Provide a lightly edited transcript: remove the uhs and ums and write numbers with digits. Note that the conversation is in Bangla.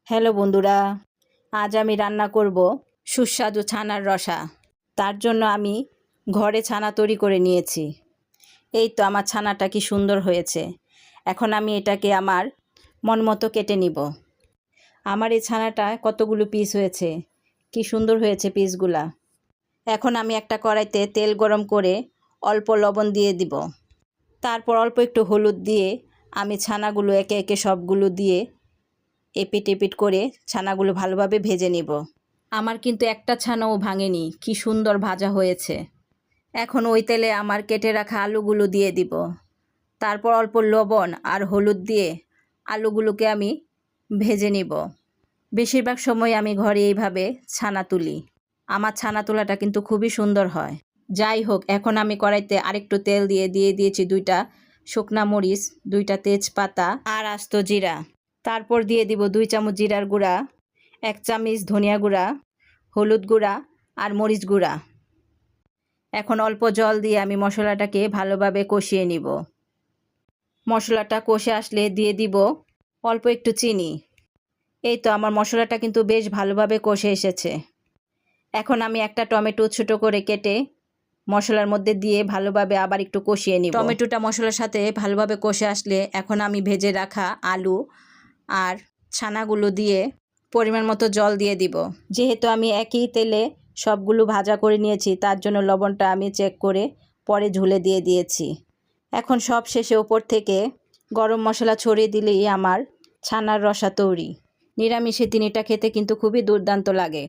হ্যালো বন্ধুরা, আজ আমি রান্না করব সুস্বাদু ছানার রসা। তার জন্য আমি ঘরে ছানা তৈরি করে নিয়েছি। এই তো আমার ছানাটা কি সুন্দর হয়েছে। এখন আমি এটাকে আমার মন মতো কেটে নিব। আমার এই ছানাটা কতগুলো পিস হয়েছে, কি সুন্দর হয়েছে পিসগুলা। এখন আমি একটা কড়াইতে তেল গরম করে অল্প লবণ দিয়ে দিব। তারপর অল্প একটু হলুদ দিয়ে আমি ছানাগুলো একে একে সবগুলো দিয়ে এপিট এপিট করে ছানাগুলো ভালোভাবে ভেজে নিব। আমার কিন্তু একটা ছানাও ভাঙেনি, কি সুন্দর ভাজা হয়েছে। এখন ওই তেলে আমার কেটে রাখা আলুগুলো দিয়ে দিব। তারপর অল্প লবণ আর হলুদ দিয়ে আলুগুলোকে আমি ভেজে নিব। বেশিরভাগ সময় আমি ঘরে এইভাবে ছানা তুলি। আমার ছানা তোলাটা কিন্তু খুবই সুন্দর হয়। যাই হোক, এখন আমি কড়াইতে আরেকটু তেল দিয়ে দিয়েছি 2টা শুকনা মরিচ, 2টা তেজপাতা আর আস্ত জিরা। তারপর দিয়ে দিব 2 চামচ জিরার গুঁড়া, 1 চামচ ধনিয়া গুঁড়া, হলুদ গুঁড়া আর মরিচ গুঁড়া। এখন অল্প জল দিয়ে আমি মশলাটাকে ভালোভাবে কষিয়ে নিব। মশলাটা কষে আসলে দিয়ে দিব অল্প একটু চিনি। এই তো আমার মশলাটা কিন্তু বেশ ভালোভাবে কষে এসেছে। এখন আমি একটা টমেটো ছোটো করে কেটে মশলার মধ্যে দিয়ে ভালোভাবে আবার একটু কষিয়ে নিব। টমেটোটা মশলার সাথে ভালোভাবে কষে আসলে এখন আমি ভেজে রাখা আলু আর ছানাগুলো দিয়ে পরিমাণ মতো জল দিয়ে দিব। যেহেতু আমি একই তেলে সবগুলো ভাজা করে নিয়েছি, তার জন্য লবণটা আমি চেক করে পরে ঝুলে দিয়ে দিয়েছি। এখন সব শেষে ওপর থেকে গরম মশলা ছড়িয়ে দিলেই আমার ছানার রসা তৈরি। নিরামিষে তিনিটা খেতে কিন্তু খুবই দুর্দান্ত লাগে।